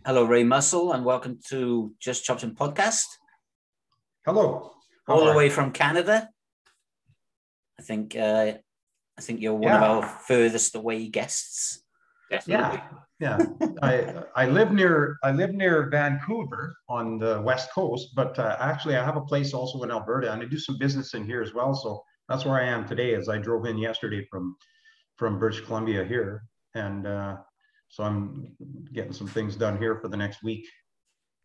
Hello, Ray Mussell, and welcome to Just CHOPSING podcast. Hello. All the way from Canada. I think you're one of our furthest away guests. Definitely. Yeah. I live near Vancouver on the west coast, but actually I have a place also in Alberta, and I do some business in here as well. So that's where I am today. As I drove in yesterday from British Columbia here, and so I'm getting some things done here for the next week.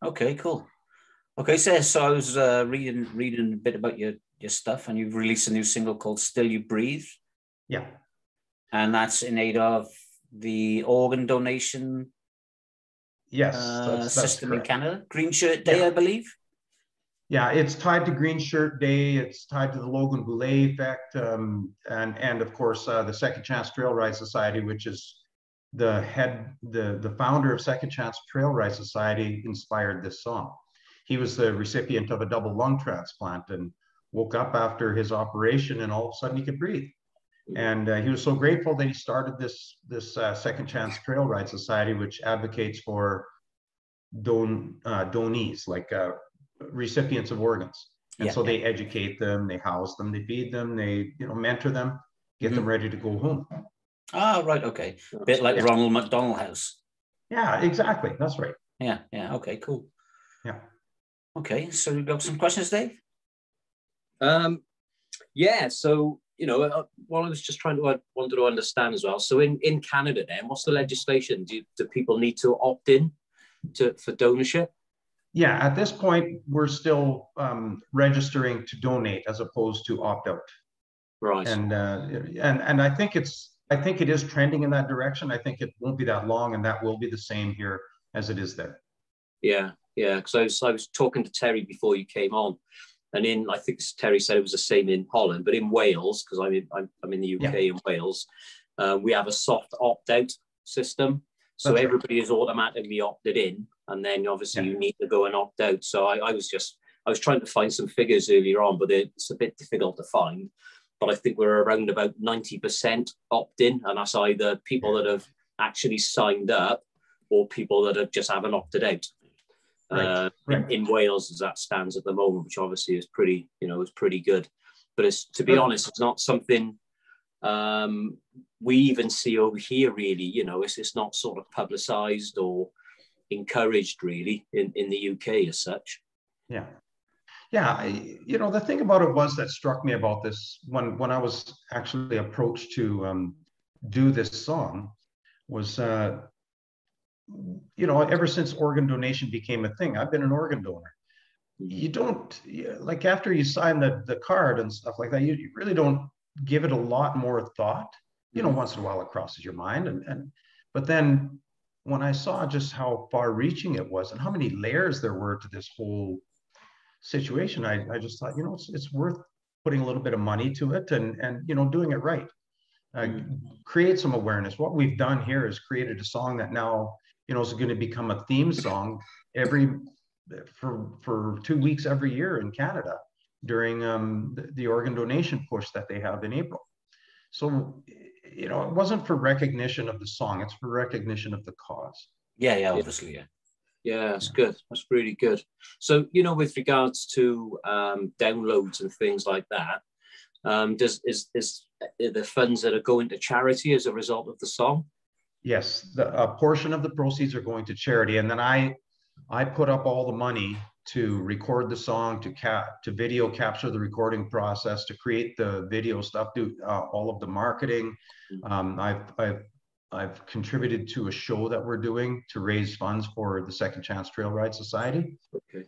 Okay, cool. Okay, so I was reading a bit about your stuff, and you've released a new single called "Still You Breathe." Yeah, and that's in aid of the organ donation. Yes, that's system correct. In Canada, Green Shirt Day, I believe. Yeah, it's tied to Green Shirt Day. It's tied to the Logan Boulet effect, and of course the Second Chance Trail Ride Society, which is the founder of Second Chance Trail Ride Society, inspired this song. He was the recipient of a double lung transplant and woke up after his operation, and all of a sudden he could breathe. And he was so grateful that he started this Second Chance Trail Ride Society, which advocates for donees, like recipients of organs. And so they educate them, they house them, they feed them, they mentor them, get them ready to go home. Oh, right. Okay. A bit like Ronald McDonald House. Yeah, exactly. That's right. Yeah. Okay, cool. Yeah. Okay. So you got some questions, Dave? Yeah. So, what I was just wanted to understand as well. So in Canada then, what's the legislation? Do people need to opt in for donorship? Yeah, at this point, we're still registering to donate as opposed to opt out. Right. And I think it is trending in that direction. I think it won't be that long, and that will be the same here as it is there. Yeah. Because I was talking to Terry before you came on, and I think Terry said it was the same in Holland, but in Wales, because I'm in the UK in Wales, we have a soft opt out system. So that's everybody is automatically opted in, and then obviously you need to go and opt out. So I was trying to find some figures earlier on, but it's a bit difficult to find. But I think we're around about 90% opt-in, and that's either people that have actually signed up or people that just haven't opted out. Right. In Wales, as that stands at the moment, which obviously is pretty good. But to be honest, it's not something we even see over here, really. It's not sort of publicised or encouraged, really, in the UK as such. Yeah. Yeah, the thing about it was that struck me about this when I was actually approached to do this song was, ever since organ donation became a thing, I've been an organ donor. You don't, like after you sign the card and stuff like that, you really don't give it a lot more thought. Once in a while it crosses your mind. But then when I saw just how far reaching it was and how many layers there were to this whole situation, I just thought, it's worth putting a little bit of money to it and doing it right. Create some awareness. What we've done here is created a song that now is going to become a theme song for 2 weeks every year in Canada during the organ donation push that they have in April. So it wasn't for recognition of the song, it's for recognition of the cause. Obviously. Yeah, that's good. That's really good. So, with regards to downloads and things like that, is the funds that are going to charity as a result of the song? Yes, a portion of the proceeds are going to charity, and then I put up all the money to record the song, to video capture the recording process, to create the video stuff, do all of the marketing. I've contributed to a show that we're doing to raise funds for the Second Chance Trail Ride Society. Okay.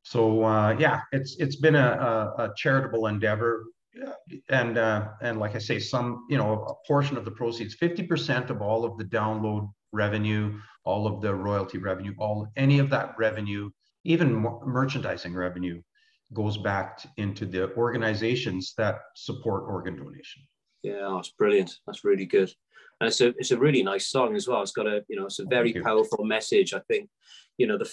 So it's been a charitable endeavor, and like I say, a portion of the proceeds, 50% of all of the download revenue, all of the royalty revenue, any of that revenue, even merchandising revenue, goes back into the organizations that support organ donation. Yeah, that's brilliant. That's really good. And it's a really nice song as well. It's got it's a very powerful message. I think, the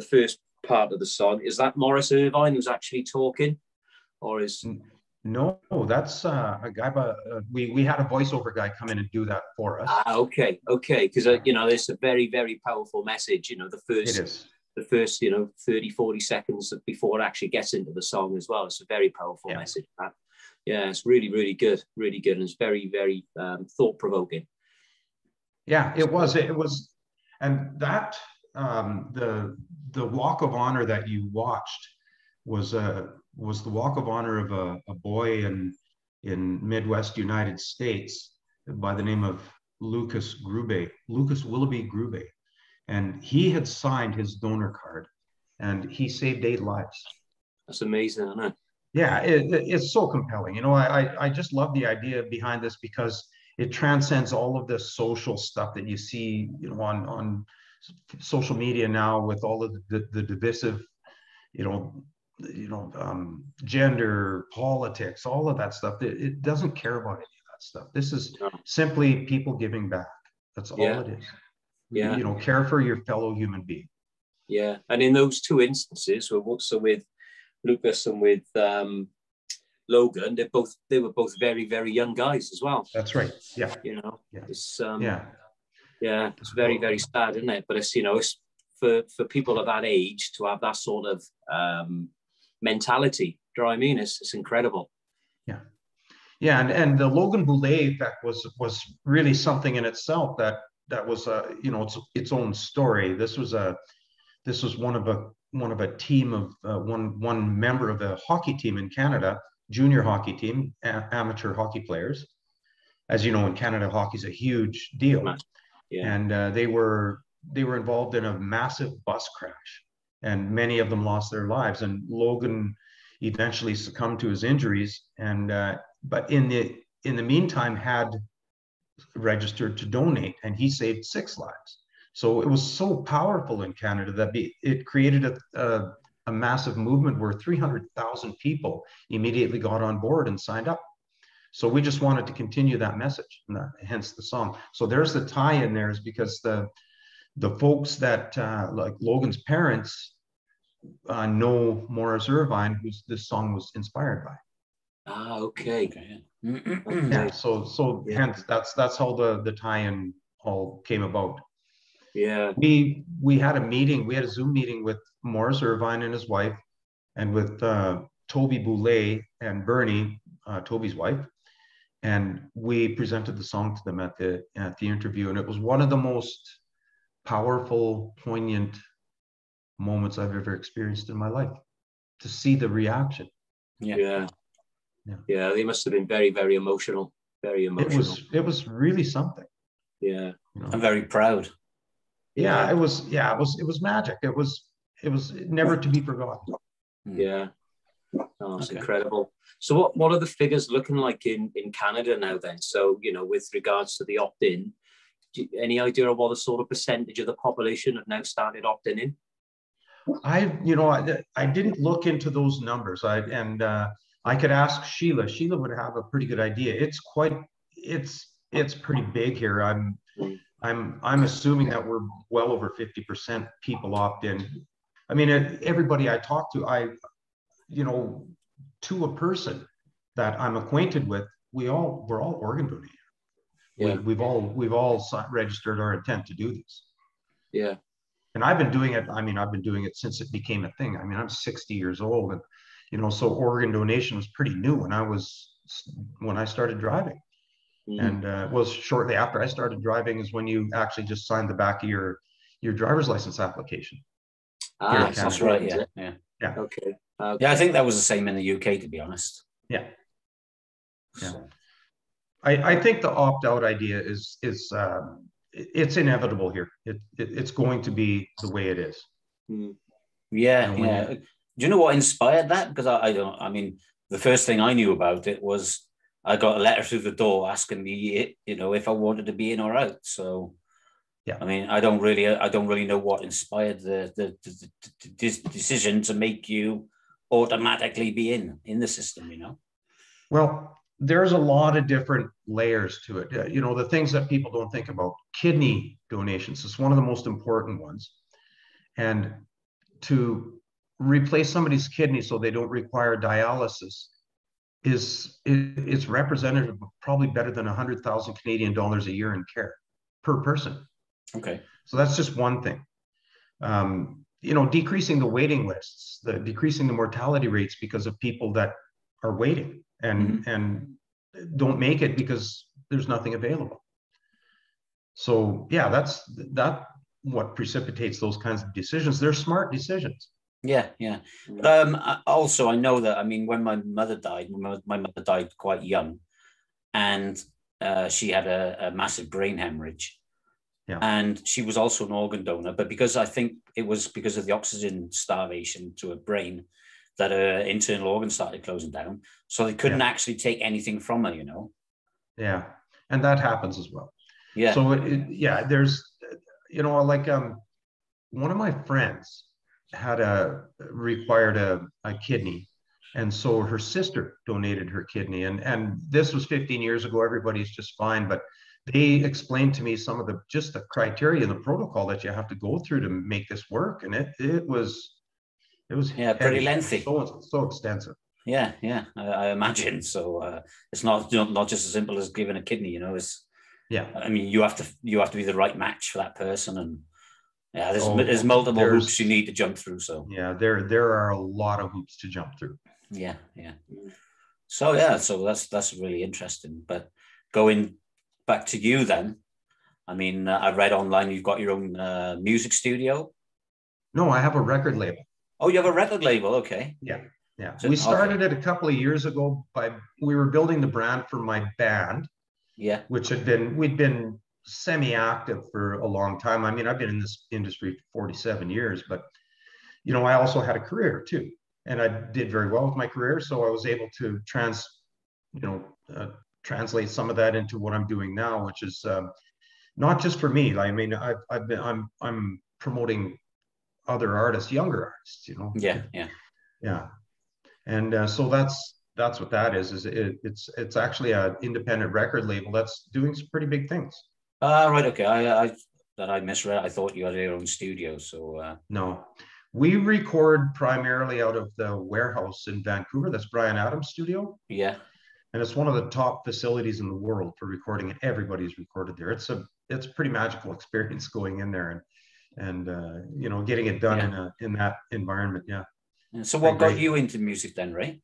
first part of the song, is that Morris Irvine who's actually talking, or is? No, that's a guy, but we had a voiceover guy come in and do that for us. Okay, because you know, it's a very, very powerful message. You know, It is. the first, you know, 30, 40 seconds before it actually gets into the song as well. It's a very powerful message. Yeah, it's really, really good, and it's very, very thought provoking. Yeah, it was, and that the Walk of Honor that you watched was the Walk of Honor of a boy in Midwest United States by the name of Lucas Willoughby Grube. And he had signed his donor card and he saved 8 lives. That's amazing, isn't it? Yeah, it's so compelling. You know, I just love the idea behind this because it transcends all of the social stuff that you see, you know, on social media now with all of the divisive, gender, politics, all of that stuff. It doesn't care about any of that stuff. This is simply people giving back. That's all it is. Yeah. You know, care for your fellow human being. Yeah. And in those 2 instances, so with Lucas and with Logan, they were both very, very young guys as well. That's right. Yeah. You know, it's it's very, very sad, isn't it? But it's, you know, it's for people of that age to have that sort of mentality. Do you know what I mean? It's incredible. Yeah. Yeah. And the Logan Boulet effect was really something in itself that was its own story. This was one of a team of one member of a hockey team in Canada, junior hockey team, amateur hockey players. As you know, in Canada, hockey's a huge deal. Yeah. And they were involved in a massive bus crash, and many of them lost their lives. And Logan eventually succumbed to his injuries, and but in the meantime had registered to donate, and he saved 6 lives. So it was so powerful in Canada that it created a massive movement where 300,000 people immediately got on board and signed up. So we just wanted to continue that message, and hence the song. So there's the tie in there, is because the folks that like Logan's parents know Morris Irvine, who this song was inspired by. Okay. Yeah. So hence that's how the tie-in all came about. Yeah. We had a meeting. We had a Zoom meeting with Morris Irvine and his wife, and with Toby Boulet and Bernie, Toby's wife, and we presented the song to them at the interview, and it was one of the most powerful, poignant moments I've ever experienced in my life. To see the reaction. Yeah. They must have been very, very emotional. Very emotional. It was really something. Yeah. You know? I'm very proud. Yeah, it was magic. It was never to be forgotten. Yeah. Oh, it's incredible. So what are the figures looking like in Canada now then? So, you know, with regards to the opt-in, any idea of what the sort of percentage of the population have now started opting in? I didn't look into those numbers. I could ask Sheila. Sheila would have a pretty good idea. It's pretty big here. I'm assuming that we're well over 50% people opt in. I mean, everybody I talk to, to a person that I'm acquainted with, we're all organ donors. Yeah. We've all registered our intent to do this. Yeah. And I've been doing it. I mean, I've been doing it since it became a thing. I mean, I'm 60 years old, and so organ donation was pretty new when I started driving. And was shortly after I started driving is when you actually just signed the back of your driver's license application. That's right. Yeah. Okay. Yeah, I think that was the same in the UK, to be honest. Yeah. I think the opt-out idea is it's inevitable here. It's going to be the way it is. Yeah. Do you know what inspired that? Because I mean, the first thing I knew about it was I got a letter through the door asking me, if I wanted to be in or out. So, I mean, I don't really know what inspired the decision to make you automatically be in the system. Well, there's a lot of different layers to it. The things that people don't think about. Kidney donations is one of the most important ones, and to replace somebody's kidney so they don't require dialysis is representative of probably better than 100,000 Canadian dollars a year in care per person. Okay. So that's just one thing. You know, decreasing the waiting lists, decreasing the mortality rates because of people that are waiting and don't make it because there's nothing available. So yeah, that's what precipitates those kinds of decisions. They're smart decisions. Yeah, yeah. But also, I know that, I mean, when my mother died quite young, and she had a massive brain hemorrhage. Yeah. And she was also an organ donor, but because I think it was because of the oxygen starvation to her brain that her internal organs started closing down. So they couldn't actually take anything from her, you know? Yeah. And that happens as well. Yeah. So there's, you know, like one of my friends had required a kidney. And so her sister donated her kidney. And this was 15 years ago. Everybody's just fine. But they explained to me some of the criteria and the protocol that you have to go through to make this work. And it was pretty lengthy. So extensive. Yeah, I imagine. So it's not just as simple as giving a kidney, you know. It's I mean, you have to be the right match for that person, and there's multiple hoops you need to jump through. So yeah, there are a lot of hoops to jump through. Yeah. So that's really interesting. But going back to you then, I mean, I read online you've got your own music studio. No, I have a record label. Oh, you have a record label? Okay. Yeah. So, we started it a couple of years ago we were building the brand for my band. Yeah. Which we'd been semi-active for a long time. I mean, I've been in this industry for 47 years, but, you know, I also had a career too. And I did very well with my career. So I was able to translate some of that into what I'm doing now, which is not just for me. I mean, I'm promoting other artists, younger artists, you know. Yeah. And so that's what that is it's actually an independent record label that's doing some pretty big things. Right. Okay. I misread. I thought you had your own studio. So no, we record primarily out of the warehouse in Vancouver. That's Bryan Adams' studio. Yeah. And it's one of the top facilities in the world for recording, and everybody's recorded there. It's a pretty magical experience going in there and you know, getting it done in that environment. Yeah. So what got you into music then, Ray?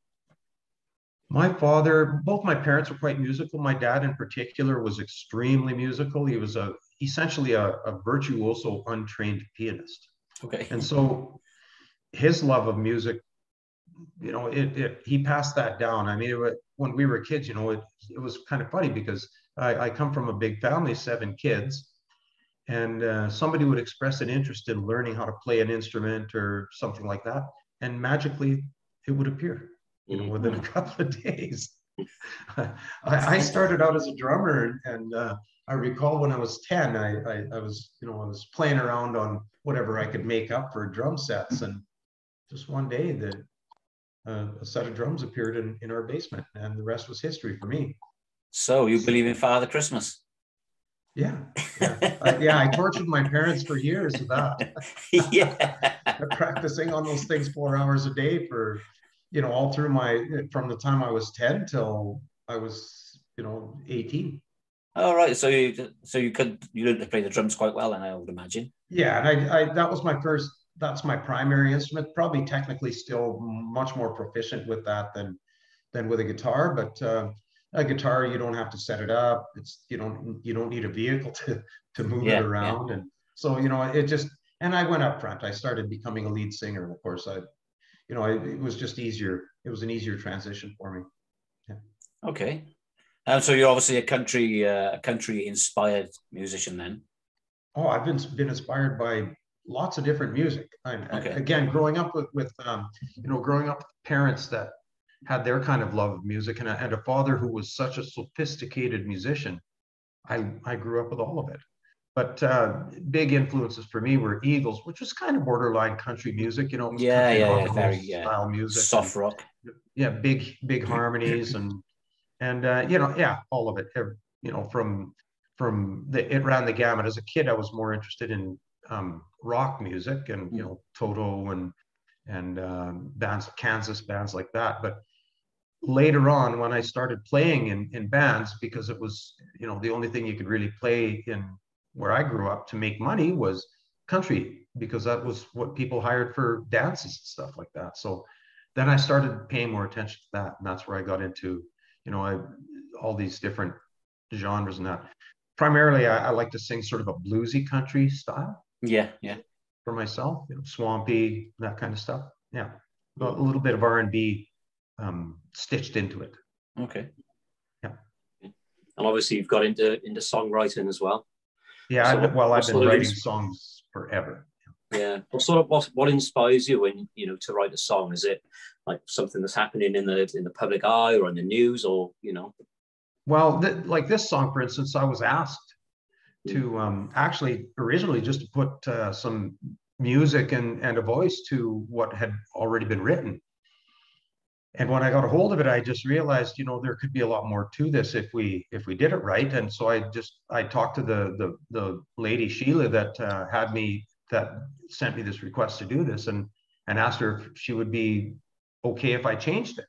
Both my parents were quite musical. My dad in particular was extremely musical. He was essentially a virtuoso, untrained pianist. Okay. And so his love of music, you know, he passed that down. I mean, when we were kids, you know, it was kind of funny because I come from a big family, 7 kids, and somebody would express an interest in learning how to play an instrument or something like that, and magically it would appear, you know, within a couple of days. I started out as a drummer, and I recall when I was 10, I was playing around on whatever I could make up for drum sets, and just one day a set of drums appeared in our basement, and the rest was history for me. So you believe in Father Christmas? Yeah. I tortured my parents for years with that. Yeah. Practicing on those things 4 hours a day for, you know, all through from the time I was 10 till I was, you know, 18. Oh, right. So you learned to play the drums quite well, and I would imagine. Yeah, and that's my primary instrument. Probably technically still much more proficient with that than with a guitar, but a guitar, you don't have to set it up. You don't need a vehicle to move it around. And so, you know, and I went up front. I started becoming a lead singer. Of course, it was just easier. It was an easier transition for me. Yeah. Okay. So you're obviously a country inspired musician then. Oh, I've been inspired by lots of different music. Again, growing up with parents that had their kind of love of music, and a father who was such a sophisticated musician, I grew up with all of it. But big influences for me were Eagles, which was kind of borderline country music, you know. Very style music, soft rock. Yeah, big harmonies and all of it. You know, it ran the gamut. As a kid, I was more interested in rock music and you know, Toto and bands, Kansas bands like that. But later on, when I started playing in bands, because it was, you know, the only thing you could really play in where I grew up to make money was country, because that was what people hired for dances and stuff like that. So then I started paying more attention to that, and that's where I got into, you know, all these different genres and that. Primarily, I like to sing sort of a bluesy country style. Yeah, yeah. For myself, you know, swampy, that kind of stuff. Yeah, a little bit of R&B stitched into it. Okay. Yeah. And obviously, you've got into songwriting as well. Yeah, So I've been writing songs forever. Yeah. What inspires you when, you know, to write a song? Is it like something that's happening in the public eye or in the news, or, you know? Well, like this song, for instance, I was asked to actually originally just to put some music and a voice to what had already been written. And when I got a hold of it, I just realized, you know, there could be a lot more to this if we did it right. And so I talked to the lady Sheila that that sent me this request to do this, and asked her if she would be okay if I changed it.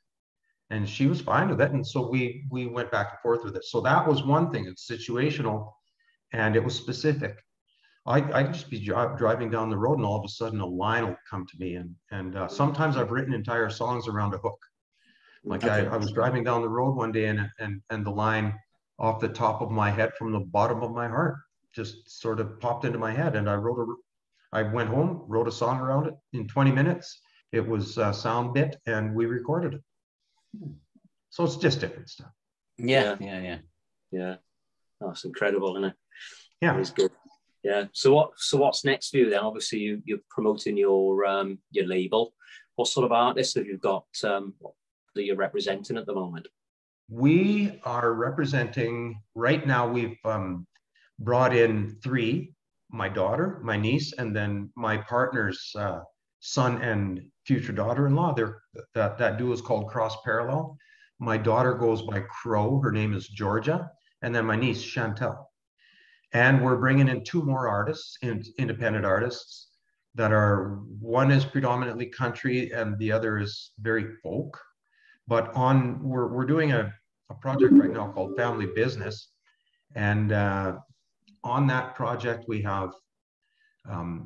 And she was fine with it. And so we went back and forth with it. So that was one thing. It's situational, and it was specific. I'd just be driving down the road, and all of a sudden a line will come to me. And sometimes I've written entire songs around a hook. Like I was driving down the road one day, and the line off the top of my head from the bottom of my heart just sort of popped into my head. And I went home, wrote a song around it in 20 minutes. It was a sound bit, and we recorded it. So it's just different stuff. Yeah. That's incredible, isn't it? Yeah, it's good. Yeah. So what's next for you then? Obviously, you're promoting your label. What sort of artists have you got that you're representing at the moment? We are representing right now. We've brought in 3: my daughter, my niece, and then my partner's son and future daughter-in-law. That duo is called Cross Parallel. My daughter goes by Crow. Her name is Georgia. And then my niece, Chantel. And we're bringing in 2 more artists, independent artists, that are, one is predominantly country and the other is very folk. But we're doing a project right now called Family Business. And on that project, we have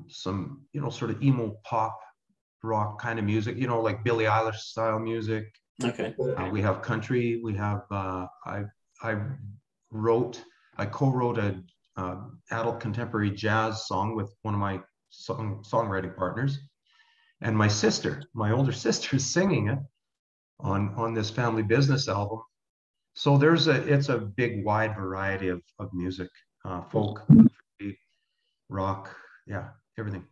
some, you know, sort of emo pop rock kind of music, you know, like Billie Eilish style music. Okay. We have country. We have I co-wrote a adult contemporary jazz song with one of my songwriting partners, and my older sister is singing it on this Family Business album. So it's a big wide variety of music, folk, rock, yeah, everything.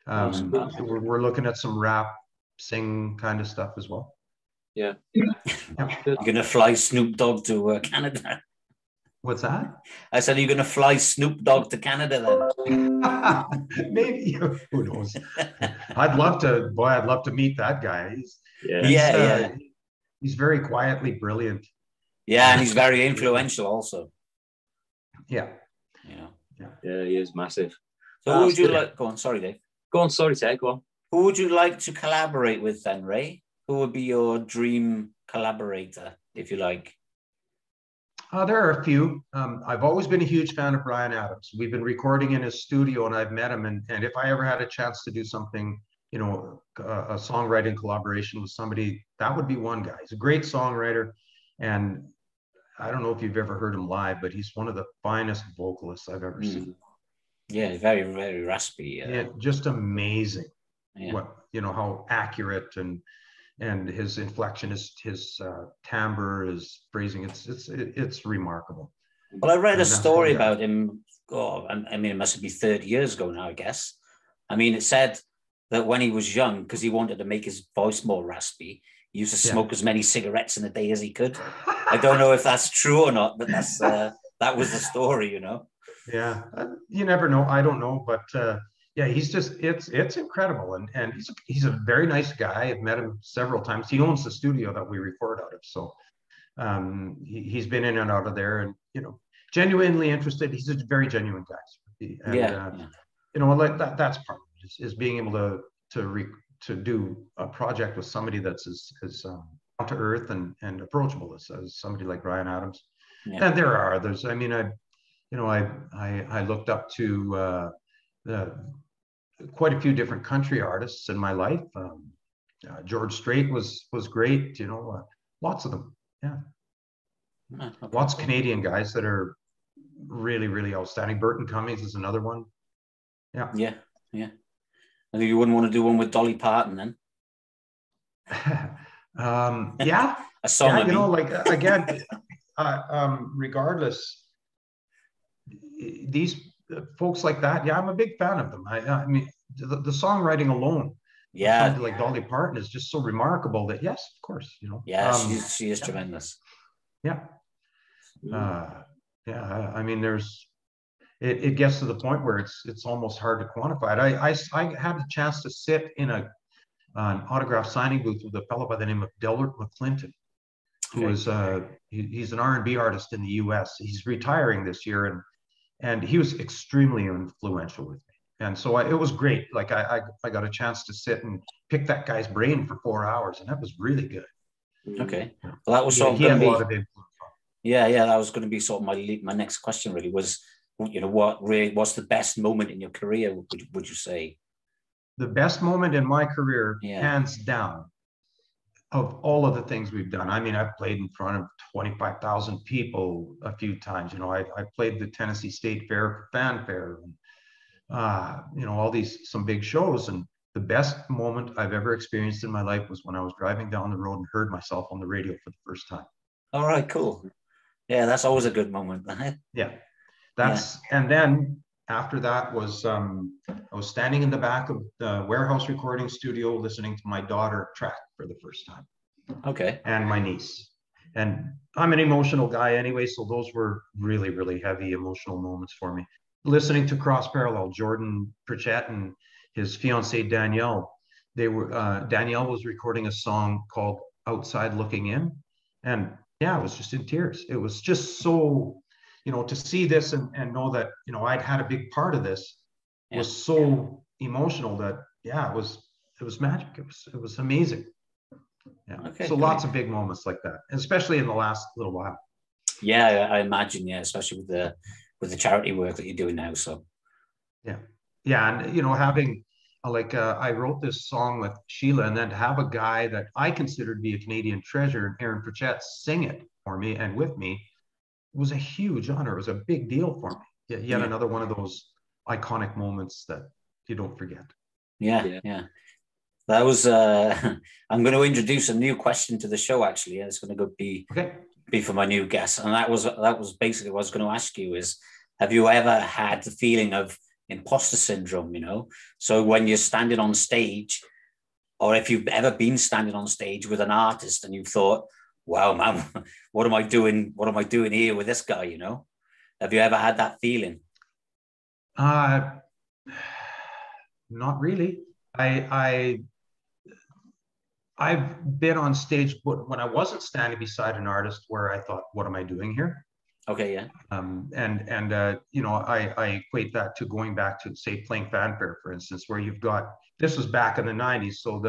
We're looking at some rap, sing kind of stuff as well. Yeah. You're going to fly Snoop Dogg to Canada. What's that? I said, you're going to fly Snoop Dogg to Canada then? Maybe. Who knows? I'd love to meet that guy. He's very quietly brilliant. Yeah, and he's very influential also. Yeah. Yeah, he is massive. So who would you like? Go on, sorry, Dave. Go on, sorry, Ted, go on. Who would you like to collaborate with then, Ray? Who would be your dream collaborator, if you like? There are a few. I've always been a huge fan of Bryan Adams. We've been recording in his studio, and I've met him. And if I ever had a chance to do something, you know, a songwriting collaboration with somebody, that would be one guy. He's a great songwriter. And I don't know if you've ever heard him live, but he's one of the finest vocalists I've ever seen. Yeah, very, very raspy. Yeah, just amazing. Yeah. What, you know, how accurate and his inflection, his timbre, his phrasing, it's remarkable. Well, I read a story about him. Oh, I mean, it must be 30 years ago now, I guess. I mean, it said that when he was young, because he wanted to make his voice more raspy, he used to smoke as many cigarettes in a day as he could. I don't know if that's true or not, but that's that was the story, you know. Yeah, you never know. I don't know, but yeah, he's just it's incredible, and he's a very nice guy. I've met him several times. He owns the studio that we record out of, so he's been in and out of there, and you know, genuinely interested. He's a very genuine guy. And, you know, like that's part of it, is being able to do a project with somebody that's as to earth and approachable as somebody like Bryan Adams. Yeah. And there are others. I mean, I looked up to quite a few different country artists in my life. George Strait was great. Lots of them. Yeah. Okay. Lots of Canadian guys that are really, really outstanding. Burton Cummings is another one. Yeah. Yeah. Yeah. I think you wouldn't want to do one with Dolly Parton then. Yeah. A song. Yeah, like again, regardless, these folks like that, yeah, I'm a big fan of them. I mean, the songwriting alone, yeah, somebody like Dolly Parton is just so remarkable that yes, of course, Yeah, she is tremendous. Yeah. Yeah. I mean, it gets to the point where it's almost hard to quantify it. I had the chance to sit in an autograph signing booth with a fellow by the name of Delbert McClinton, who is he's an R&B artist in the US. He's retiring this year, and he was extremely influential with me. And so it was great. Like I got a chance to sit and pick that guy's brain for 4 hours, and that was really good. Okay. Well, that was sort of he had a lot of influence. Yeah, that was going to be sort of my next question. Really was, what's the best moment in your career? Would you say? The best moment in my career, hands down, of all of the things we've done. I mean, I've played in front of 25,000 people a few times. I played the Tennessee State Fair for Fanfare, and all these some big shows. And the best moment I've ever experienced in my life was when I was driving down the road and heard myself on the radio for the first time. All right, cool. Yeah, that's always a good moment. Yeah, and then after that was I was standing in the back of the warehouse recording studio listening to my daughter track for the first time. Okay. And my niece. And I'm an emotional guy anyway, so those were really, really heavy emotional moments for me. Listening to Cross Parallel, Jordan Pritchett and his fiancée Danielle, Danielle was recording a song called Outside Looking In. And yeah, I was just in tears. It was just so, to see this and know that, I'd had a big part of this was so emotional that, it was magic. It was amazing. Yeah. Okay, so great. Lots of big moments like that, especially in the last little while. Yeah, I imagine. Yeah, especially with the charity work that you're doing now. So. Yeah, and having I wrote this song with Sheila, and then to have a guy that I consider to be a Canadian treasure, Aaron Pritchett, sing it for me and with me was a huge honor. It was a big deal for me. Yet another one of those iconic moments that you don't forget. Yeah. That was. I'm going to introduce a new question to the show. Actually, it's going to be for my new guest, and that was basically what I was going to ask you: is have you ever had the feeling of imposter syndrome? So when you're standing on stage, or if you've ever been standing on stage with an artist and you've thought, "Wow, man, what am I doing? What am I doing here with this guy?" Have you ever had that feeling? Not really. I've been on stage when I wasn't standing beside an artist where I thought, what am I doing here? Okay, yeah. I equate that to going back to, say, playing Fanfare, for instance, where this was back in the 90s. So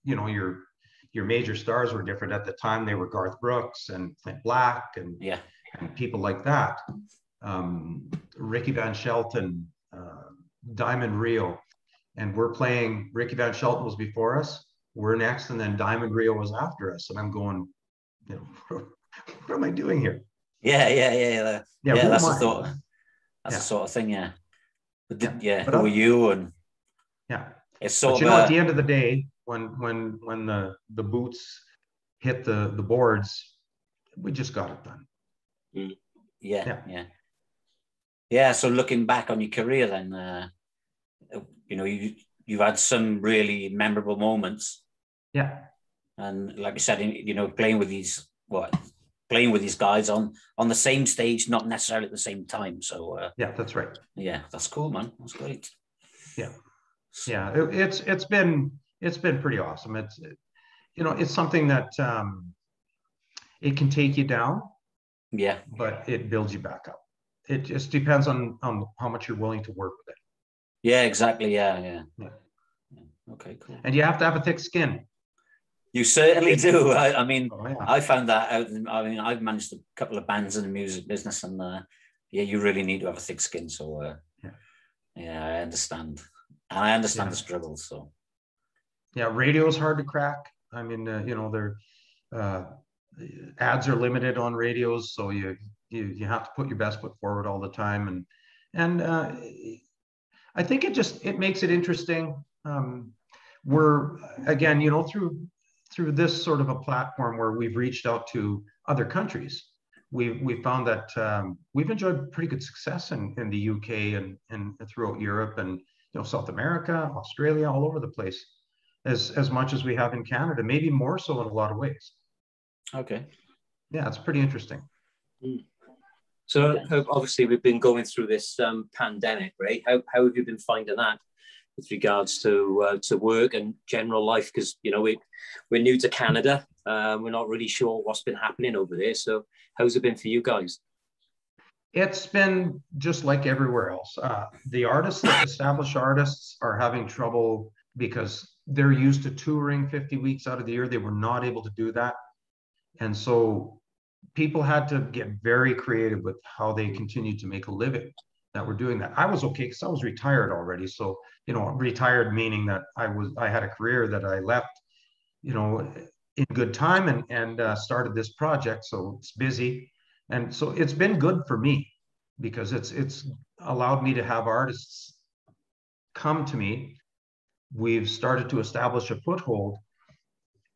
your major stars were different at the time. They were Garth Brooks and Clint Black and people like that. Ricky Van Shelton, Diamond Rio. And we're playing, Ricky Van Shelton was before us. We're next, and then Diamond Rio was after us. And I'm going, what am I doing here? Yeah. That's the thought. That's the sort of thing. Yeah. But who are you? And it's sort of. At the end of the day, when the boots hit the boards, we just got it done. Yeah. So looking back on your career, then, you've had some really memorable moments. Yeah. And like you said, playing with these guys on the same stage, not necessarily at the same time. So that's right. Yeah, that's cool, man. That's great. Yeah. It's been pretty awesome. It's something that it can take you down. Yeah. But it builds you back up. It just depends on how much you're willing to work with it. Yeah, exactly. Yeah. Okay, cool. And you have to have a thick skin. You certainly do. I mean, Oh, yeah. I found that out. I mean, I've managed a couple of bands in the music business, and yeah, you really need to have a thick skin. So yeah, I understand, and I understand the struggle. So yeah, radio is hard to crack. I mean, you know, they're ads are limited on radios, so you have to put your best foot forward all the time, and I think it makes it interesting. We're again, you know, through this sort of a platform where we've reached out to other countries, we've found that we've enjoyed pretty good success in the UK and throughout Europe and, you know, South America, Australia, all over the place, as much as we have in Canada, maybe more so in a lot of ways. okay. Yeah, it's pretty interesting. So obviously we've been going through this pandemic, right? How have you been finding that with regards to work and general life? Because, you know, we're new to Canada. We're not really sure what's been happening over there. So how's it been for you guys? It's been just like everywhere else. The artists, the established artists, are having trouble because they're used to touring 50 weeks out of the year. They were not able to do that. And so people had to get very creative with how they continued to make a living that were doing that. I was okay because I was retired already. So, you know, retired meaning that I had a career that I left, you know, in good time and started this project. So it's busy. And so it's been good for me because it's allowed me to have artists come to me. We've started to establish a foothold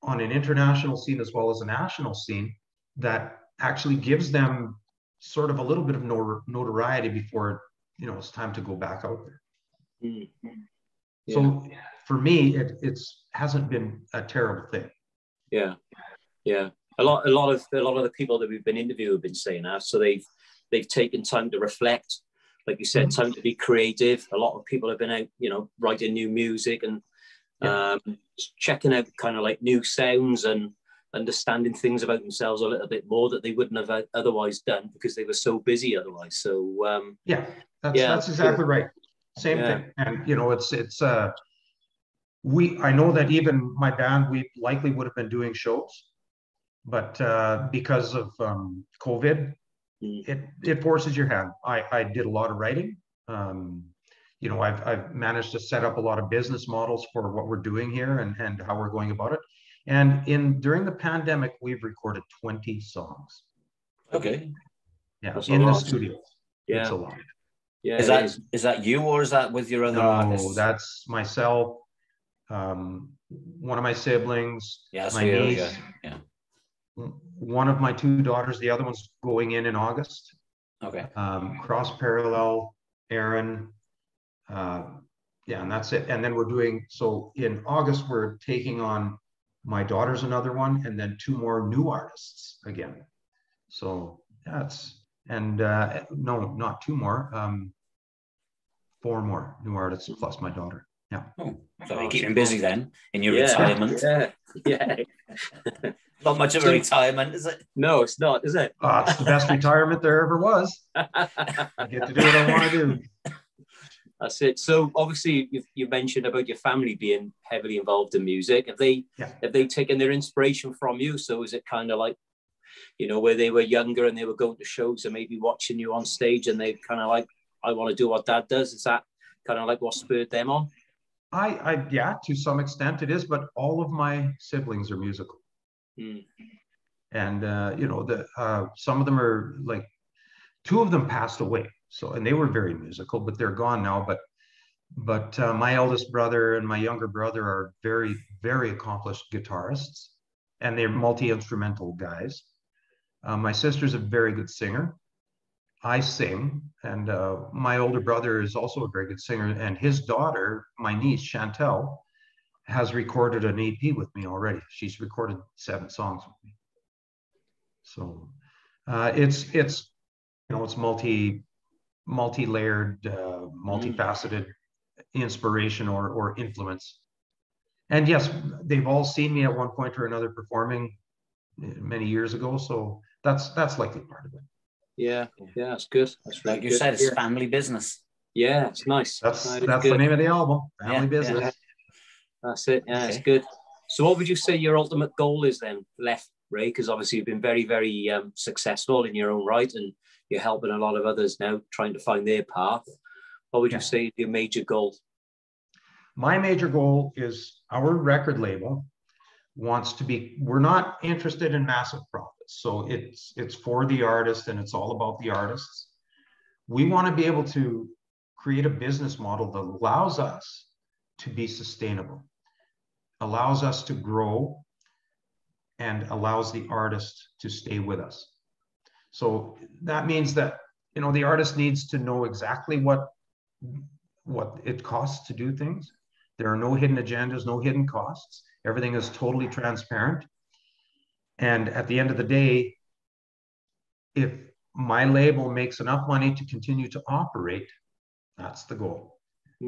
on an international scene as well as a national scene that actually gives them sort of a little bit of notoriety before, you know, it's time to go back out there. Mm-hmm. Yeah. So for me, it's hasn't been a terrible thing. Yeah, yeah. A lot of the people that we've been interviewing have been saying that. So they've taken time to reflect, like you said, time to be creative. A lot of people have been out, you know, writing new music and checking out kind of like new sounds and understanding things about themselves a little bit more that they wouldn't have otherwise done because they were so busy otherwise. So that's exactly right. Same thing. And you know, I know that even my band, we likely would have been doing shows, but because of COVID, it forces your hand. I did a lot of writing. You know, I've managed to set up a lot of business models for what we're doing here and how we're going about it. And during the pandemic, we've recorded 20 songs. Okay. Yeah, that's in the studio. Yeah. It's a lot. Yeah. Is that you or is that with your other artists? No, that's myself, one of my siblings, my niece, one of my two daughters, the other one's going in August. Okay. Cross Parallel, Aaron, and that's it. And then we're doing, so in August, we're taking on my daughter's another one, and then two more new artists again. So no, not two more, 4 more new artists plus my daughter. Yeah. Oh, so you're keeping busy then in your retirement. Yeah. Not much of a retirement, is it? No, it's not, is it? It's the best retirement there ever was. I get to do what I want to do. That's it. So obviously you mentioned about your family being heavily involved in music. Have they taken their inspiration from you? So is it kind of like, you know, where they were younger and they were going to shows and maybe watching you on stage and they kind of like, I want to do what Dad does? Is that kind of like what spurred them on? Yeah, to some extent it is, but all of my siblings are musical. And you know, some of them are like, 2 of them passed away. So, and they were very musical, but they're gone now. But my eldest brother and my younger brother are very, very accomplished guitarists, and they're multi-instrumental guys. My sister's a very good singer. I sing, and my older brother is also a very good singer. And his daughter, my niece Chantel, has recorded an EP with me already. She's recorded 7 songs with me. So it's you know, it's multi-layered, multifaceted inspiration or influence. And yes, they've all seen me at one point or another performing many years ago. So that's likely part of it. Yeah, that's good. That's really like you said, it's family business. Yeah, it's nice. That's the name of the album, Family Business. Yeah. That's it. Yeah, it's good. So what would you say your ultimate goal is then left, Ray? Because obviously you've been very, very successful in your own right, and you're helping a lot of others now trying to find their path. What would you say your major goal? My major goal is our record label wants to be, we're not interested in massive profits. So it's for the artist and it's all about the artists. We want to be able to create a business model that allows us to be sustainable, allows us to grow, and allows the artist to stay with us. So that means that, you know, the artist needs to know exactly what it costs to do things. There are no hidden agendas, no hidden costs. Everything is totally transparent. And at the end of the day, if my label makes enough money to continue to operate, that's the goal.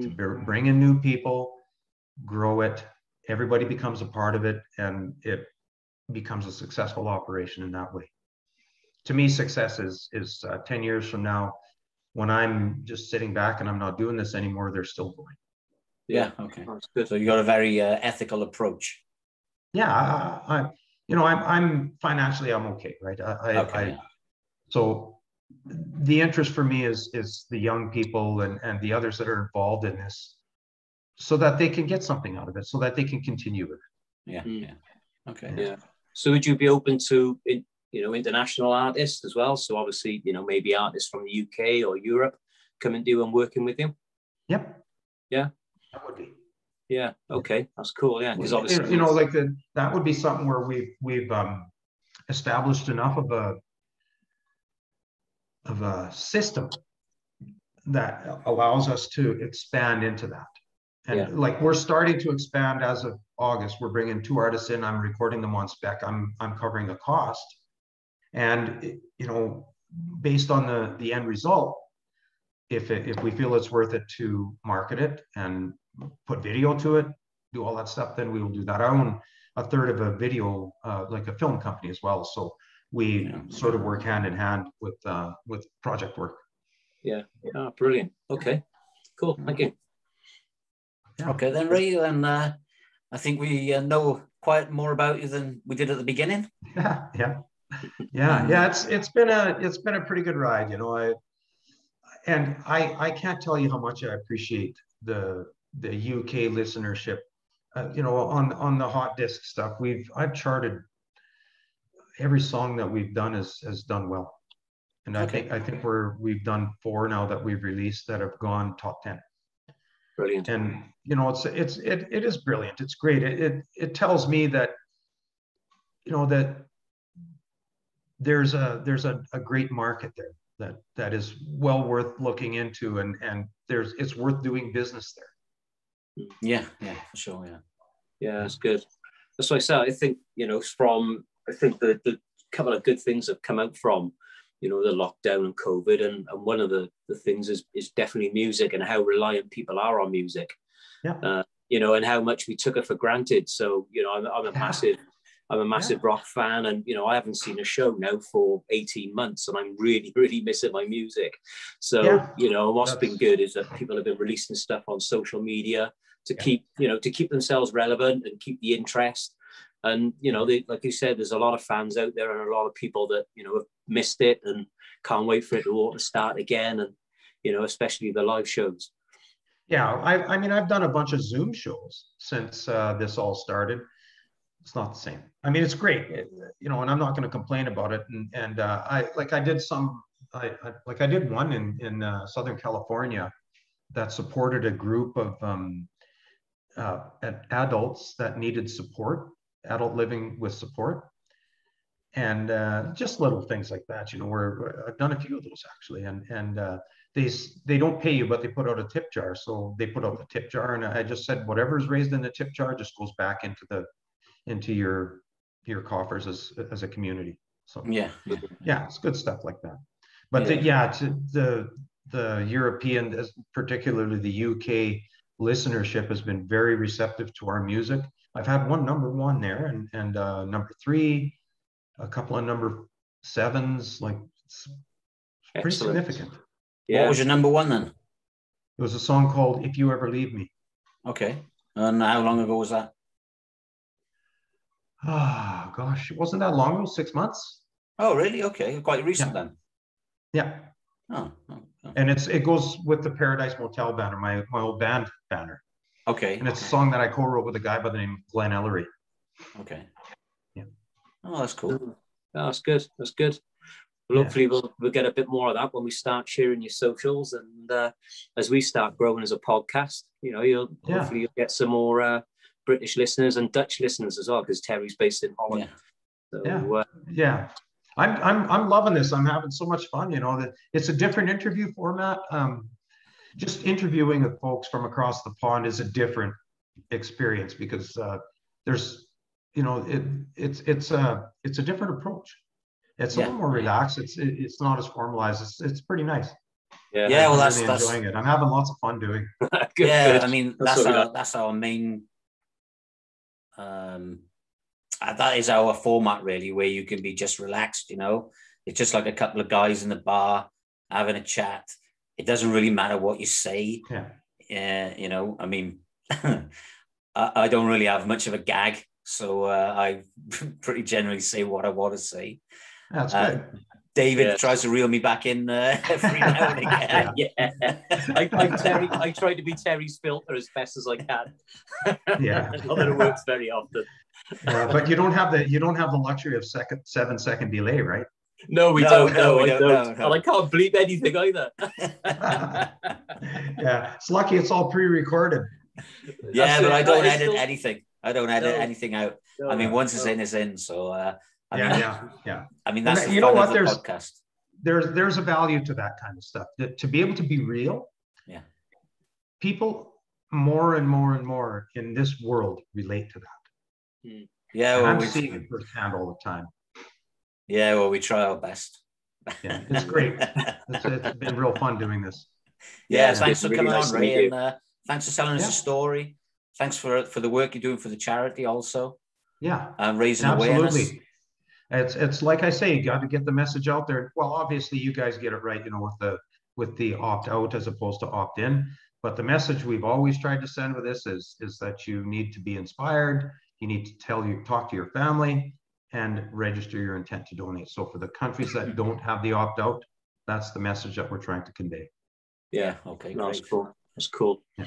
To bring in new people, grow it, everybody becomes a part of it, and it becomes a successful operation in that way. To me, success is 10 years from now, when I'm just sitting back and I'm not doing this anymore, they're still going. Yeah, okay. That's good. So you got a very ethical approach. Yeah, I'm financially, I'm okay, right? So the interest for me is the young people and the others that are involved in this, so that they can get something out of it, so that they can continue it. Yeah. Okay. Yeah. So would you be open to, international artists as well? So obviously, maybe artists from the UK or Europe coming to you and working with you? Yep. Yeah. That would be. Yeah. Okay. That's cool. Yeah. Because obviously, that would be something where we've established enough of a system that allows us to expand into that. And like, we're starting to expand as of August. We're bringing 2 artists in. I'm recording them on spec. I'm covering the cost. And, based on the end result, if we feel it's worth it to market it and put video to it, do all that stuff, then we will do that. I own a third of a video, like a film company as well. So we sort of work hand in hand with project work. Yeah. Oh, brilliant. Okay, cool. Thank you. Yeah. Okay, then Ray, and I think we know quite more about you than we did at the beginning. Yeah. It's been a pretty good ride, I can't tell you how much I appreciate the UK listenership. On the hot disc stuff, I've charted every song that we've done has done well, and I think we've done 4 now that we've released that have gone top 10. Brilliant. And it is brilliant. It's great. It tells me that that there's a great market there that is well worth looking into, and it's worth doing business there. Yeah, for sure. Yeah, that's good. That's what I said. I think the couple of good things have come out from the lockdown and COVID, and one of the things is definitely music, and how reliant people are on music. Yeah. And how much we took it for granted. So I'm a massive rock fan, and I haven't seen a show now for 18 months, and I'm really, really missing my music. So what's been good is that people have been releasing stuff on social media to keep themselves relevant and keep the interest. And like you said, there's a lot of fans out there, and a lot of people that have missed it and can't wait for it to all to start again, and especially the live shows. Yeah, I mean, I've done a bunch of Zoom shows since this all started. It's not the same. I mean, it's great, and I'm not going to complain about it. And I did one in Southern California that supported a group of adults that needed support, adult living with support, and just little things like that. Where I've done a few of those actually, and they don't pay you, but they put out a tip jar. So they put out the tip jar, and I just said whatever's raised in the tip jar just goes back into your coffers as a community. So it's good stuff like that. But the European, particularly the UK listenership, has been very receptive to our music. I've had one #1 there, and number 3, a couple of number 7s. Like, it's pretty significant. Yeah. What was your #1 then? It was a song called "If You Ever Leave Me." Okay. And how long ago was that? Oh gosh, it wasn't that long ago, 6 months. Oh, really? Okay, quite recent then. Yeah. Oh. And it goes with the Paradise Motel banner, my old band banner. Okay. And it's a song that I co-wrote with a guy by the name of Glenn Ellery. Okay. Yeah. Oh, that's cool. Oh, that's good. That's good. Well, hopefully we'll get a bit more of that when we start sharing your socials, and as we start growing as a podcast, hopefully you'll get some more British listeners and Dutch listeners as well, because Terry's based in Holland. So, I'm loving this. I'm having so much fun. That it's a different interview format. Just interviewing with folks from across the pond is a different experience because there's, it's a different approach. It's a little more relaxed. It's not as formalized. It's pretty nice. Yeah. Well, I'm really enjoying it. I'm having lots of fun doing it. Good. I mean, that's our main. That is our format, really, where you can be just relaxed. It's just like a couple of guys in the bar having a chat. It doesn't really matter what you say. I mean, I don't really have much of a gag, so I pretty generally say what I want to say. That's good. David tries to reel me back in every now and again. I try to be Terry's filter as best as I can. Not that it works very often. But you don't have the luxury of 7-second delay, right? No, we don't. No, I don't. And I can't bleep anything either. It's lucky it's all pre-recorded. But I don't edit anything. I don't edit anything out. No, I mean, once it's in, it's in. So I mean, that's the fun of the podcast. There's a value to that kind of stuff. To be able to be real. Yeah. People more and more and more in this world relate to that. Yeah, well, I'm seeing it firsthand all the time. Yeah, well, we try our best. Yeah, it's great. It's been real fun doing this. Yeah, thanks for coming on, Ray, and thanks for telling us a story. Thanks for the work you're doing for the charity also. Yeah, and raising awareness. It's like I say, you got to get the message out there. Well, obviously, you guys get it right, with the opt out as opposed to opt in. But the message we've always tried to send with this is that you need to be inspired. You need to talk to your family and register your intent to donate. So for the countries that don't have the opt out, that's the message that we're trying to convey. Yeah. Okay. That's cool. That's cool. Yeah.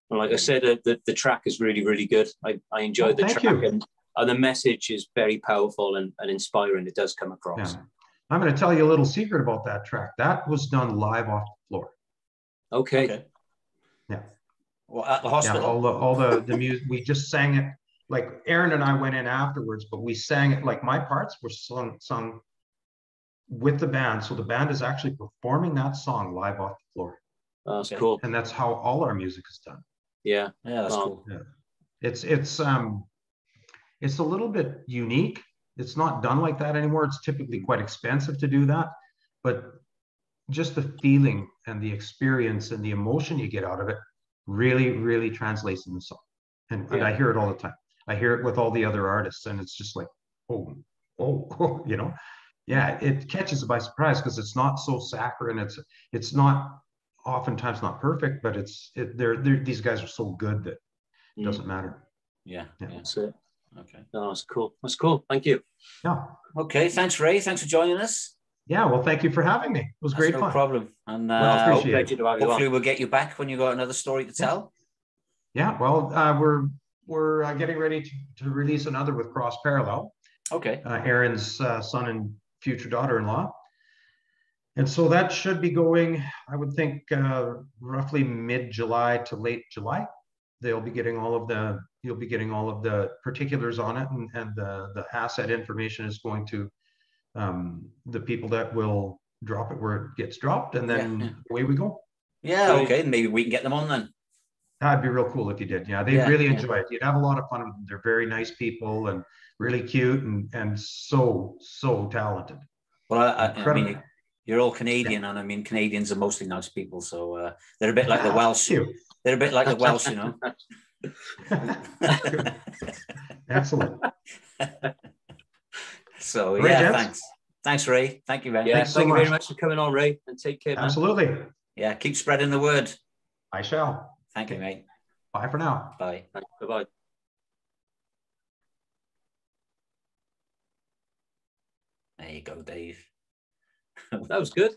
Well, like I said, the track is really, really good. I enjoyed the track, and the message is very powerful and inspiring. It does come across. Yeah. I'm going to tell you a little secret about that track. That was done live off the floor. Okay. Yeah. Well, at the hospital. Yeah, all the music. We just sang it. Like Aaron and I went in afterwards, but we sang it. Like my parts were sung with the band. So the band is actually performing that song live off the floor. That's cool. And that's how all our music is done. Yeah. That's cool. Yeah. It's a little bit unique. It's not done like that anymore. It's typically quite expensive to do that, but just the feeling and the experience and the emotion you get out of it really, really translates in the song. And I hear it all the time. I hear it with all the other artists, and it's just like, it catches it by surprise because it's not so saccharine. It's not oftentimes not perfect, but these guys are so good that it doesn't matter. Yeah. That's it. Okay. No, that's cool. That's cool. Thank you. Yeah. Okay. Thanks, Ray. Thanks for joining us. Yeah. Well, thank you for having me. It was great fun. No problem. And hopefully we'll get you back when you got another story to tell. Yeah. Well, we're getting ready to release another with Cross Parallel. Okay. Aaron's son and future daughter-in-law. And so that should be going, I would think, roughly mid-July to late July. You'll be getting all of the particulars on it, and the asset information is going to the people that will drop it where it gets dropped, and then away we go. Yeah, okay. Maybe we can get them on then. That'd be real cool if you did. Yeah, they really enjoy it. You'd have a lot of fun with them. They're very nice people and really cute and so talented. Well, I mean, you're all Canadian, and I mean, Canadians are mostly nice people, so they're a bit like the Welsh. They're a bit like the Welsh, Excellent. So Gents. Thanks, Ray. Thank you very much. Yeah, thank you very much for coming on, Ray, and take care. Absolutely. Man. Yeah, keep spreading the word. I shall. Thank you, mate. Bye for now. Bye. Bye-bye. There you go, Dave. That was good.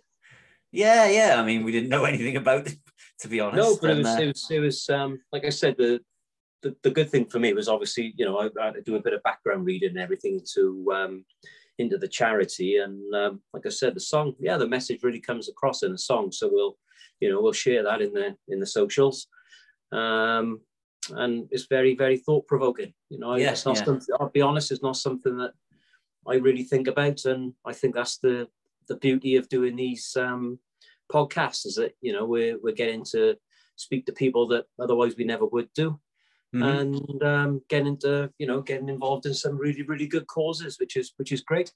Yeah. I mean, we didn't know anything about it, to be honest. No, but it was like I said, the good thing for me was obviously, you know, I had to do a bit of background reading and everything into the charity, and like I said, the song, the message really comes across in the song. So we'll share that in the socials, and it's very, very thought provoking. You know, it's not something. I'll be honest, it's not something that I really think about, and I think that's the beauty of doing these podcasts, is that, you know, we're getting to speak to people that otherwise we never would do. Mm-hmm. And getting involved in some really, really good causes, which is great.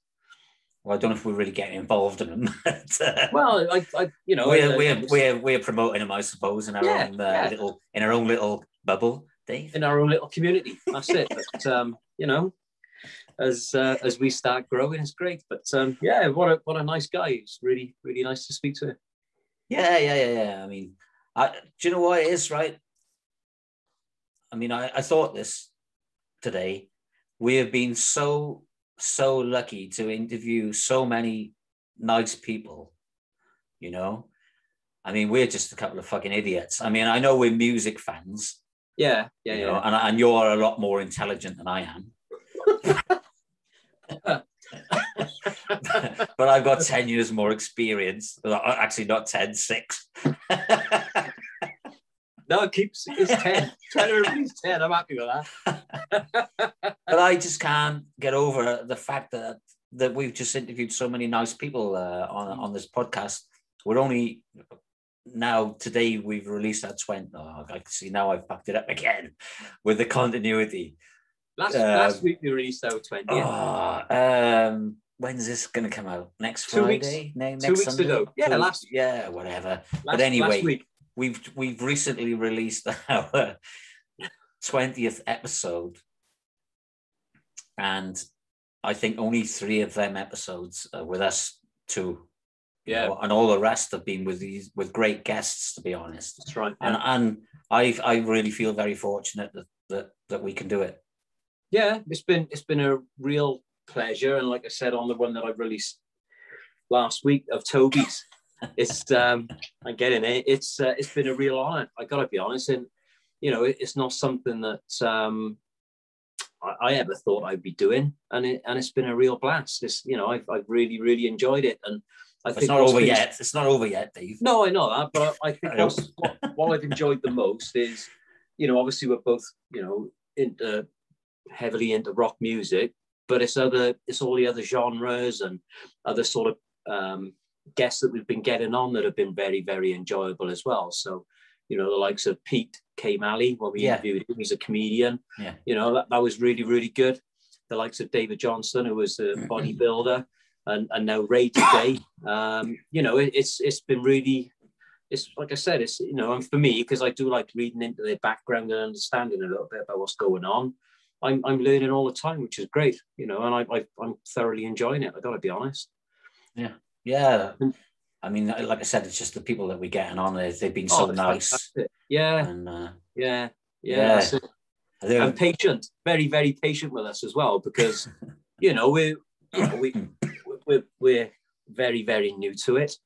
Well, I don't know if we're really getting involved in them. But, well, we're promoting them, I suppose, in our own little bubble, Dave. In our own little community. That's it. But you know, as we start growing, it's great. But what a nice guy. It's really, really nice to speak to him. Yeah. I mean, do you know what it is, right? I mean, I thought this today. We have been so lucky to interview so many nice people, you know? I mean, we're just a couple of fucking idiots. I mean, I know we're music fans. Yeah. You know, and you're a lot more intelligent than I am. But I've got 10 years more experience. Actually, not 10, 6. No, it's 10. 10 I'm happy with that. But I just can't get over the fact that we've just interviewed so many nice people on this podcast. We're only now, today we've released our 20. Oh, I can see now I've fucked it up again with the continuity. Last week we released our 20th. When's this going to come out? Next 2 Friday? Next 2 weeks Sunday? ago. Yeah, whatever. But anyway, we've recently released our 20th episode, and I think only 3 of them episodes are with us two. Yeah, you know, and all the rest have been with great guests, to be honest. That's right. Yeah. And I really feel very fortunate that we can do it. Yeah, it's been a real pleasure, and like I said, on the one that I released last week of Toby's, it's I'm getting it. It's been a real honor. I gotta be honest, and you know, it's not something that I ever thought I'd be doing, and it's been a real blast. I've really, really enjoyed it, and I think it's not over yet. It's not over yet, Dave. No, I know that, but I think what I've enjoyed the most is, you know, obviously we're both, you know, heavily into rock music, but it's all the other genres and other sort of guests that we've been getting on that have been very, very enjoyable as well. So, you know, the likes of Pete K. Malley, when we interviewed him, he's a comedian. Yeah. You know, that was really, really good. The likes of David Johnson, who was a bodybuilder, and now Ray today. You know, it's been really, it's like I said, it's, you know, and for me, because I do like reading into their background and understanding a little bit about what's going on, I'm learning all the time, which is great, you know, and I'm thoroughly enjoying it. I got to be honest. Yeah. I mean, like I said, it's just the people that we're getting on. They've been so nice. Fantastic. Yeah. And, That's it. And patient, very, very patient with us as well, because you know we're very, very new to it.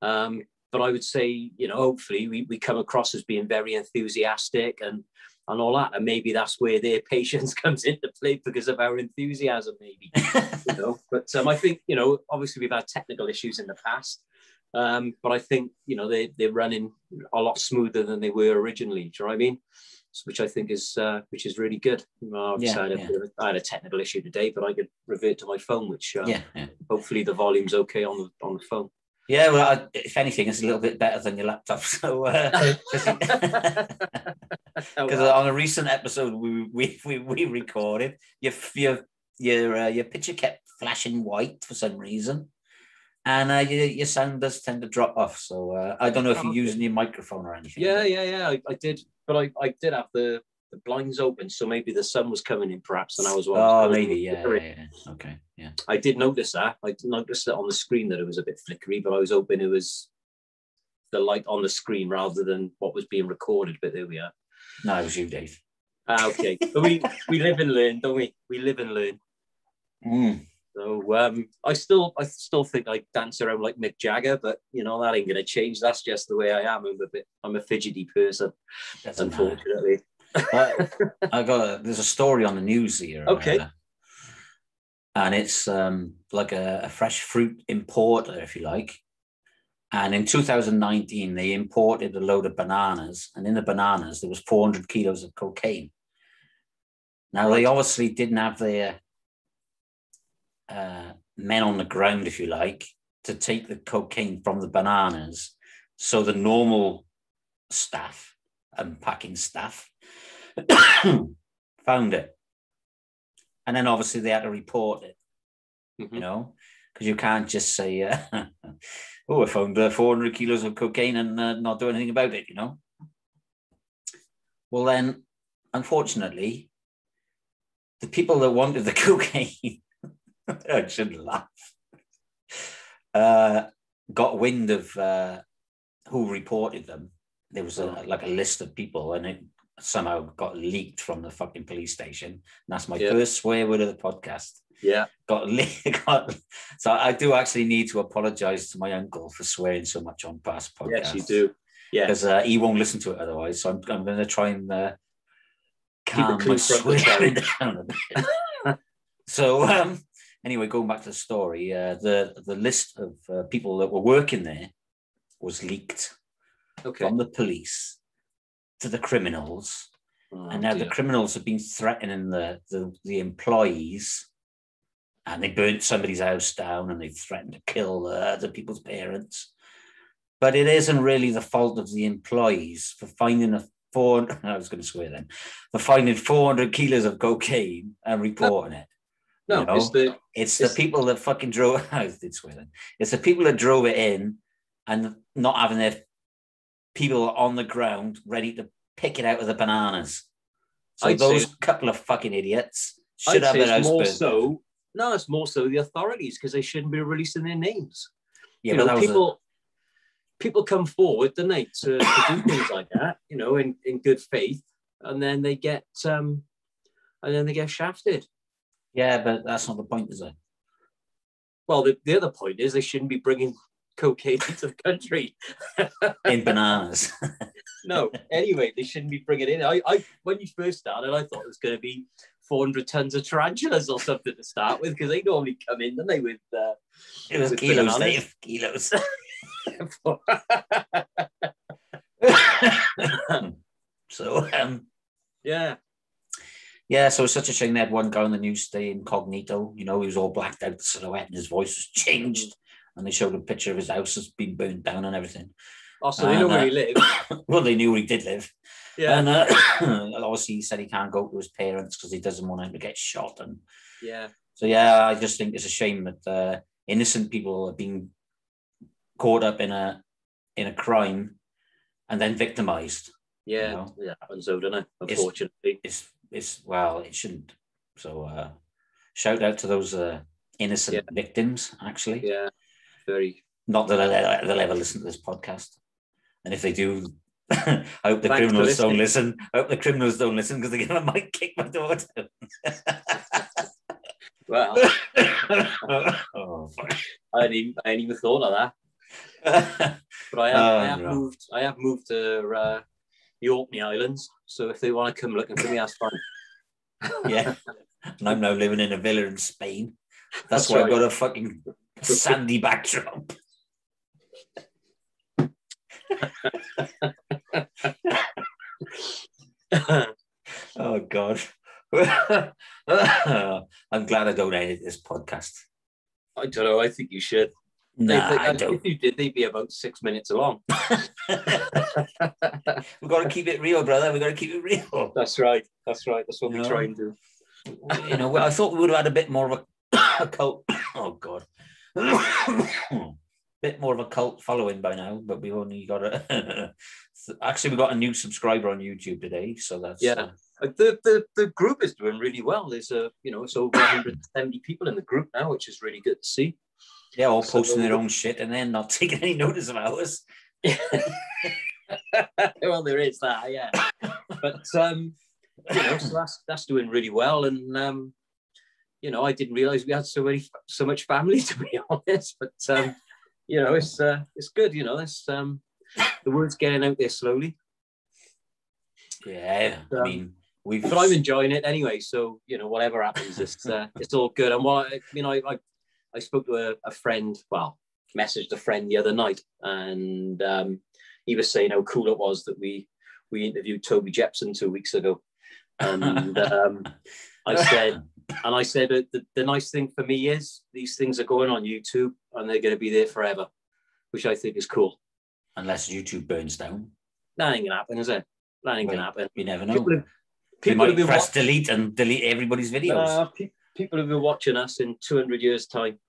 But I would say, you know, hopefully we come across as being very enthusiastic and all that, and maybe that's where their patience comes into play because of our enthusiasm, maybe. You know, but I think, you know, obviously we've had technical issues in the past, but I think, you know, they're running a lot smoother than they were originally. Do you know what I mean? Which I think is really good. I had a technical issue today, but I could revert to my phone, which hopefully the volume's okay on the phone. Yeah, well, if anything, it's a little bit better than your laptop. So, because on a recent episode we recorded, your picture kept flashing white for some reason, and your sound does tend to drop off. So I don't know if you're using your microphone or anything. Yeah, I did, but I did have the blinds open, so maybe the sun was coming in, perhaps, and I was. Maybe, yeah. Okay, yeah. I did notice that. I noticed it on the screen that it was a bit flickery, but I was hoping it was the light on the screen rather than what was being recorded. But there we are. No, it was you, Dave. Okay, but we live and learn, don't we? We live and learn. So I still think I dance around like Mick Jagger, but you know that ain't gonna change. That's just the way I am. I'm a fidgety person, unfortunately. There's a story on the news here. Okay. And it's like a fresh fruit importer, if you like. And in 2019, they imported a load of bananas, and in the bananas there was 400 kilos of cocaine. Now they obviously didn't have their men on the ground, if you like, to take the cocaine from the bananas. So the normal staff and packing staff found it. And then obviously they had to report it, you know, because you can't just say, I found 400 kilos of cocaine and not do anything about it, you know. Well, then, unfortunately, the people that wanted the cocaine, I shouldn't laugh, got wind of who reported them. There was a list of people, and it somehow got leaked from the fucking police station. And that's my first swear word of the podcast. Yeah. So I do actually need to apologize to my uncle for swearing so much on past podcasts. Yes, you do. Yeah. Because he won't listen to it otherwise. So I'm going to try and calm my swearing down a bit. So anyway, going back to the story, the list of people that were working there was leaked from the police to the criminals. And now the criminals have been threatening the employees, and they burnt somebody's house down, and they threatened to kill the people's parents. But it isn't really the fault of the employees for finding I was going to swear then, for finding 400 kilos of cocaine and reporting it. No, you know? It's the people that fucking drove. I did swear then. It's the people that drove it in and not having their people on the ground ready to pick it out of the bananas. So those couple of fucking idiots should have their house burned. No, it's more so the authorities, because they shouldn't be releasing their names. Yeah, you know, people come forward, don't they, to do things like that, you know, in good faith, and then they get shafted. Yeah, but that's not the point, is it? Well, the other point is they shouldn't be bringing cocaine into the country in bananas. No, anyway, they shouldn't be bringing it in. I when you first started, I thought it was going to be 400 tons of tarantulas or something to start with, because they normally come in, don't they, with it was kilos, Dave, kilos. So so it's such a shame they had one guy on the news stay incognito. You know, he was all blacked out, the silhouette, and his voice was changed, and they showed a picture of his house that's been burned down and everything. Oh, so they know where he lived. Well, they knew where he did live. Yeah. And obviously he said he can't go to his parents because he doesn't want him to get shot. And so I just think it's a shame that innocent people are being caught up in a crime and then victimized. Yeah, you know? Yeah, happens though, doesn't it? Unfortunately, it shouldn't. So shout out to those innocent victims. Actually, very. Not that they'll ever listen to this podcast. And if they do, I hope the criminals don't listen. I hope the criminals don't listen, because they're going to might kick my door down. Well, I hadn't even thought of that. But I have moved to the Orkney Islands. So if they want to come looking for me, that's fine. Yeah. And I'm now living in a villa in Spain. That's why I've got a fucking sandy backdrop. Oh God. I'm glad I don't edit this podcast. I don't know, I think you should. I don't. If you did, they'd be about 6 minutes long. We've got to keep it real, brother. We've got to keep it real. That's right. That's what we try and do. You know, I thought we would have had a bit more of a cult. Oh God. Bit more of a cult following by now, but we've only got actually we got a new subscriber on YouTube today, so that's the group is doing really well. There's it's over 170 people in the group now, which is really good to see. Yeah, all posting their own shit and then not taking any notice of ours. Well, there is that, yeah. But so that's doing really well, and you know, I didn't realize we had so much family, to be honest. But you know, it's good. You know, it's the word's getting out there slowly. Yeah, I mean, but I'm enjoying it anyway. So you know, whatever happens, it's all good. And what you know, I spoke to a friend. Well, messaged a friend the other night, and he was saying how cool it was that we interviewed Toby Jepson 2 weeks ago. And I said the nice thing for me is these things are going on YouTube and they're going to be there forever, which I think is cool. Unless YouTube burns down. That ain't going to happen, is it? That ain't going to happen. You never know. People might press delete and delete everybody's videos. People have been watching us in 200 years' time.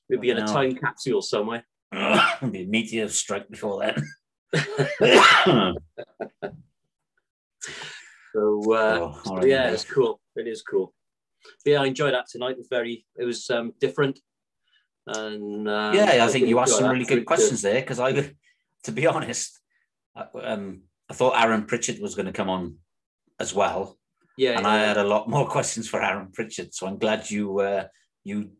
We'll be in a time capsule somewhere. The meteor strike before then. So right, yeah, it's cool. It is cool. But yeah, I enjoyed that tonight. It was different. And I think you asked some really good questions there, because to be honest, I thought Aaron Pritchard was going to come on as well. Yeah, and I had a lot more questions for Aaron Pritchard. So I'm glad you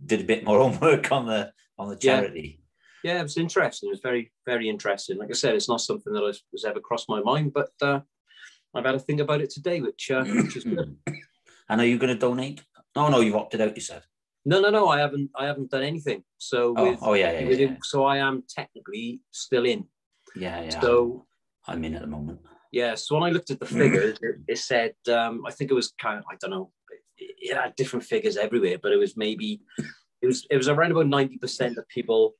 did a bit more homework on the charity. Yeah, it was interesting. It was very, very interesting. Like I said, it's not something that was ever crossed my mind, but I've had to think about it today, which is good. And are you going to donate? No, you've opted out, you said. No, I haven't done anything. So so I am technically still in. Yeah. So I'm in at the moment. Yeah. So when I looked at the figures, it said I think it was kind of, I don't know, it had different figures everywhere, but it was maybe it was around about 90% of people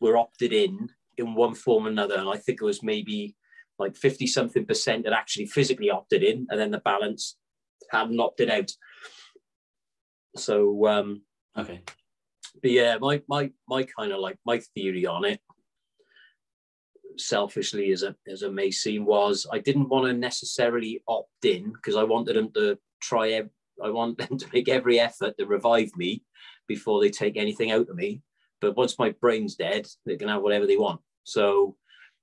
were opted in one form or another, and I think it was maybe like 50-something% that actually physically opted in, and then the balance hadn't opted out. So okay. But yeah, my kind of like my theory on it, selfishly as it may seem, was I didn't want to necessarily opt in because I wanted them to I want them to make every effort to revive me before they take anything out of me. But once my brain's dead, they can have whatever they want. So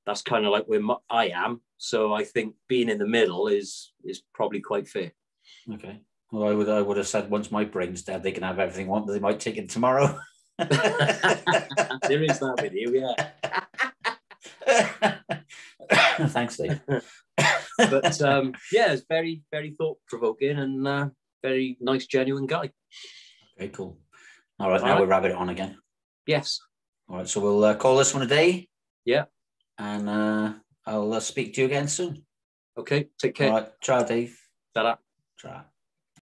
that's kind of like where I am. So I think being in the middle is probably quite fair. Okay. Well, I would have said once my brain's dead, they can have everything they want, but they might take it tomorrow. There is that with you, yeah. Thanks, Dave. But yeah, it's very, very thought-provoking and very nice, genuine guy. Okay, cool. All right, now we'll wrap it on again. Yes. All right, so we'll call this one a day. Yeah. And I'll speak to you again soon. Okay, take care. All right, ciao, Dave. Ta-da. Ciao.